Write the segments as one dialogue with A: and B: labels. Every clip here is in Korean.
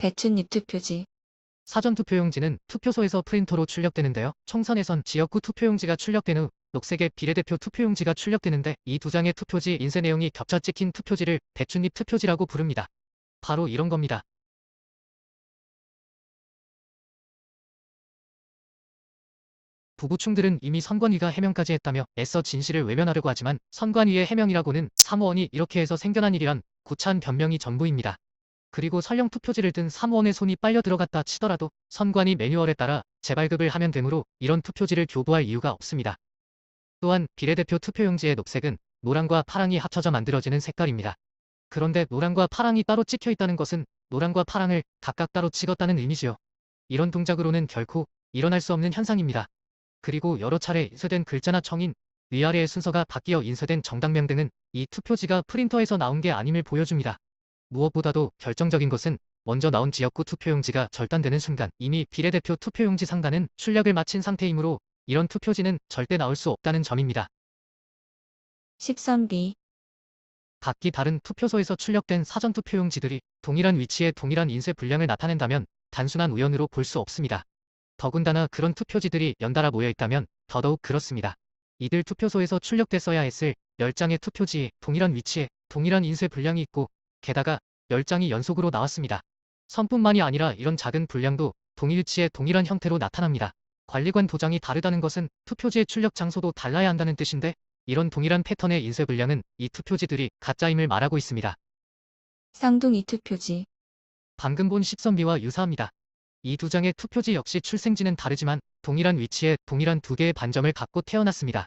A: 배춧잎 투표지.
B: 사전투표용지는 투표소에서 프린터로 출력되는데요. 총선에선 지역구 투표용지가 출력된 후 녹색의 비례대표 투표용지가 출력되는데 이 두 장의 투표지 인쇄 내용이 겹쳐 찍힌 투표지를 배춧잎 투표지라고 부릅니다. 바로 이런 겁니다. 부부충들은 이미 선관위가 해명까지 했다며 애써 진실을 외면하려고 하지만 선관위의 해명이라고는 사무원이 이렇게 해서 생겨난 일이란 구차한 변명이 전부입니다. 그리고 설령 투표지를 든 사무원의 손이 빨려 들어갔다 치더라도 선관위 매뉴얼에 따라 재발급을 하면 되므로 이런 투표지를 교부할 이유가 없습니다. 또한 비례대표 투표용지의 녹색은 노랑과 파랑이 합쳐져 만들어지는 색깔입니다. 그런데 노랑과 파랑이 따로 찍혀 있다는 것은 노랑과 파랑을 각각 따로 찍었다는 의미지요. 이런 동작으로는 결코 일어날 수 없는 현상입니다. 그리고 여러 차례 인쇄된 글자나 청인, 위아래의 순서가 바뀌어 인쇄된 정당명 등은 이 투표지가 프린터에서 나온 게 아님을 보여줍니다. 무엇보다도 결정적인 것은 먼저 나온 지역구 투표용지가 절단되는 순간 이미 비례대표 투표용지 상단은 출력을 마친 상태이므로 이런 투표지는 절대 나올 수 없다는 점입니다.
A: 10선비.
B: 각기 다른 투표소에서 출력된 사전투표용지들이 동일한 위치에 동일한 인쇄 분량을 나타낸다면 단순한 우연으로 볼 수 없습니다. 더군다나 그런 투표지들이 연달아 모여 있다면 더더욱 그렇습니다. 이들 투표소에서 출력됐어야 했을 10장의 투표지에 동일한 위치에 동일한 인쇄 분량이 있고 게다가 10장이 연속으로 나왔습니다. 선뿐만이 아니라 이런 작은 분량도 동일 위치에 동일한 형태로 나타납니다. 관리관 도장이 다르다는 것은 투표지의 출력 장소도 달라야 한다는 뜻인데 이런 동일한 패턴의 인쇄 분량은 이 투표지들이 가짜임을 말하고 있습니다.
A: 쌍둥이 투표지.
B: 방금 본 10선비와 유사합니다. 이 두 장의 투표지 역시 출생지는 다르지만 동일한 위치에 동일한 두 개의 반점을 갖고 태어났습니다.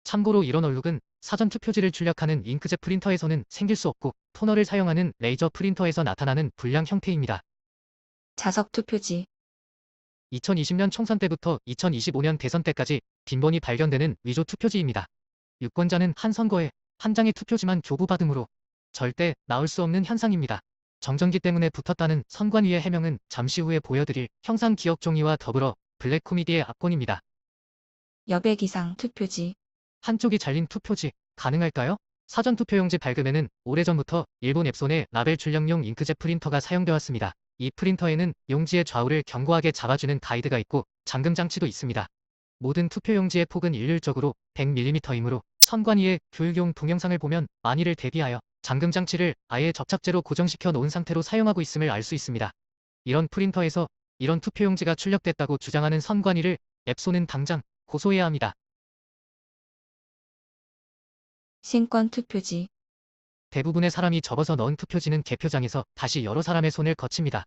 B: 참고로 이런 얼룩은 사전 투표지를 출력하는 잉크젯 프린터에서는 생길 수 없고 토너를 사용하는 레이저 프린터에서 나타나는 불량 형태입니다.
A: 자석 투표지.
B: 2020년 총선 때부터 2025년 대선 때까지 빈번히 발견되는 위조 투표지입니다. 유권자는 한 선거에 한 장의 투표지만 교부받으므로 절대 나올 수 없는 현상입니다. 정전기 때문에 붙었다는 선관위의 해명은 잠시 후에 보여드릴 형상 기억 종이와 더불어 블랙 코미디의 압권입니다.
A: 여백이상 투표지.
B: 한쪽이 잘린 투표지 가능할까요? 사전투표용지 발급에는 오래전부터 일본 앱손의 라벨 출력용 잉크젯 프린터가 사용되어 왔습니다. 이 프린터에는 용지의 좌우를 견고하게 잡아주는 가이드가 있고 잠금 장치도 있습니다. 모든 투표용지의 폭은 일률적으로 100mm이므로 선관위의 교육용 동영상을 보면 만일을 대비하여 잠금 장치를 아예 접착제로 고정시켜 놓은 상태로 사용하고 있음을 알 수 있습니다. 이런 프린터에서 이런 투표용지가 출력됐다고 주장하는 선관위를 앱손은 당장 고소해야 합니다.
A: 신권 투표지.
B: 대부분의 사람이 접어서 넣은 투표지는 개표장에서 다시 여러 사람의 손을 거칩니다.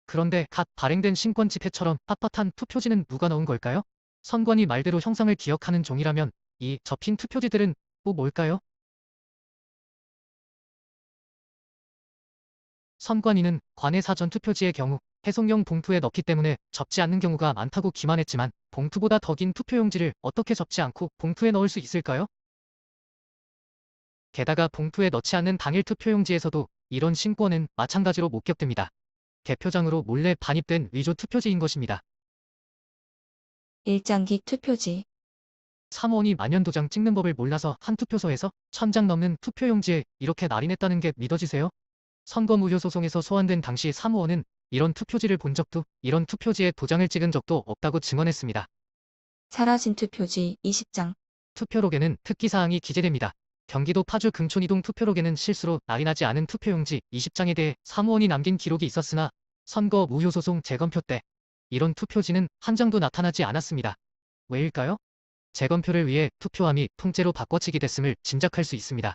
B: 그런데 갓 발행된 신권 집회처럼 빳빳한 투표지는 누가 넣은 걸까요? 선관위 말대로 형상을 기억하는 종이라면 이 접힌 투표지들은 또 뭘까요? 선관위는 관내 사전 투표지의 경우 해송용 봉투에 넣기 때문에 접지 않는 경우가 많다고 기만했지만 봉투보다 더 긴 투표용지를 어떻게 접지 않고 봉투에 넣을 수 있을까요? 게다가 봉투에 넣지 않는 당일 투표용지에서도 이런 신권은 마찬가지로 목격됩니다. 개표장으로 몰래 반입된 위조 투표지인 것입니다.
A: 일장기 투표지.
B: 사무원이 만년도장 찍는 법을 몰라서 한 투표소에서 1000장 넘는 투표용지에 이렇게 날인했다는 게 믿어지세요? 선거 무효 소송에서 소환된 당시 사무원은 이런 투표지를 본 적도 이런 투표지에 도장을 찍은 적도 없다고 증언했습니다.
A: 사라진 투표지 20장.
B: 투표록에는 특기사항이 기재됩니다. 경기도 파주 금촌이동 투표록에는 실수로 날인하지 않은 투표용지 20장에 대해 사무원이 남긴 기록이 있었으나 선거 무효 소송 재검표 때 이런 투표지는 한 장도 나타나지 않았습니다. 왜일까요? 재검표를 위해 투표함이 통째로 바꿔치기 됐음을 짐작할 수 있습니다.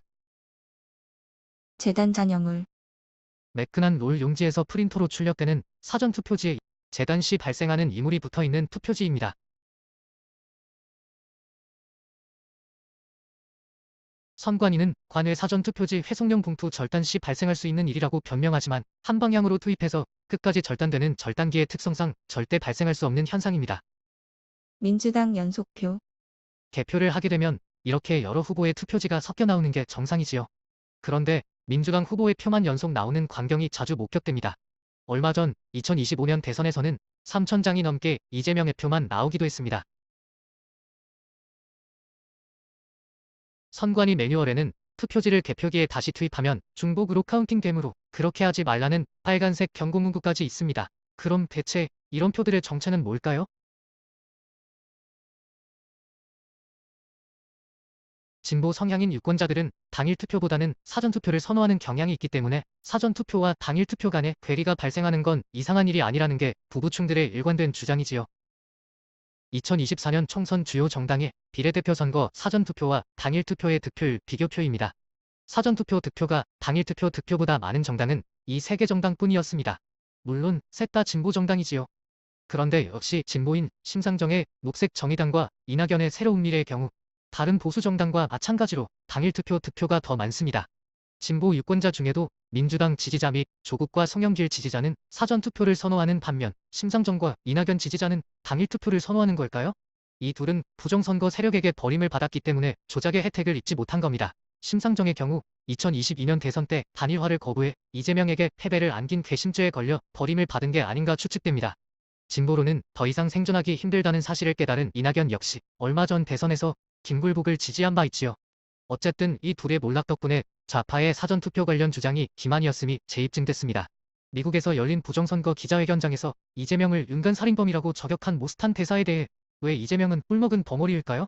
A: 재단 잔여물.
B: 매끈한 롤 용지에서 프린터로 출력되는 사전투표지에 재단 시 발생하는 이물이 붙어있는 투표지입니다. 선관위는 관외 사전투표지 회송용 봉투 절단 시 발생할 수 있는 일이라고 변명하지만 한 방향으로 투입해서 끝까지 절단되는 절단기의 특성상 절대 발생할 수 없는 현상입니다.
A: 민주당 연속표.
B: 개표를 하게 되면 이렇게 여러 후보의 투표지가 섞여 나오는 게 정상이지요. 그런데 민주당 후보의 표만 연속 나오는 광경이 자주 목격됩니다. 얼마 전 2025년 대선에서는 3000장이 넘게 이재명의 표만 나오기도 했습니다. 선관위 매뉴얼에는 투표지를 개표기에 다시 투입하면 중복으로 카운팅되므로 그렇게 하지 말라는 빨간색 경고문구까지 있습니다. 그럼 대체 이런 표들의 정체는 뭘까요? 진보 성향인 유권자들은 당일 투표보다는 사전 투표를 선호하는 경향이 있기 때문에 사전 투표와 당일 투표 간의 괴리가 발생하는 건 이상한 일이 아니라는 게 부부층들의 일관된 주장이지요. 2024년 총선 주요 정당의 비례대표 선거 사전 투표와 당일 투표의 득표율 비교표입니다. 사전 투표 득표가 당일 투표 득표보다 많은 정당은 이 세 개 정당뿐이었습니다. 물론 셋 다 진보 정당이지요. 그런데 역시 진보인 심상정의 녹색 정의당과 이낙연의 새로운 미래의 경우 다른 보수 정당과 마찬가지로 당일 투표 득표가 더 많습니다. 진보 유권자 중에도 민주당 지지자 및 조국과 송영길 지지자는 사전 투표를 선호하는 반면 심상정과 이낙연 지지자는 당일 투표를 선호하는 걸까요? 이 둘은 부정선거 세력에게 버림을 받았기 때문에 조작의 혜택을 입지 못한 겁니다. 심상정의 경우 2022년 대선 때 단일화를 거부해 이재명에게 패배를 안긴 괘씸죄에 걸려 버림을 받은 게 아닌가 추측됩니다. 진보로는 더 이상 생존하기 힘들다는 사실을 깨달은 이낙연 역시 얼마 전 대선에서 김불복을 지지한 바 있지요. 어쨌든 이 둘의 몰락 덕분에 좌파의 사전투표 관련 주장이 기만이었음이 재입증됐습니다. 미국에서 열린 부정선거 기자회견장에서 이재명을 인간살인범이라고 저격한 모스탄 대사에 대해 왜 이재명은 꿀먹은 벙어리일까요?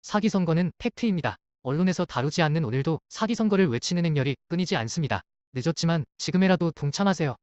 B: 사기선거는 팩트입니다. 언론에서 다루지 않는 오늘도 사기선거를 외치는 행렬이 끊이지 않습니다. 늦었지만 지금이라도 동참하세요.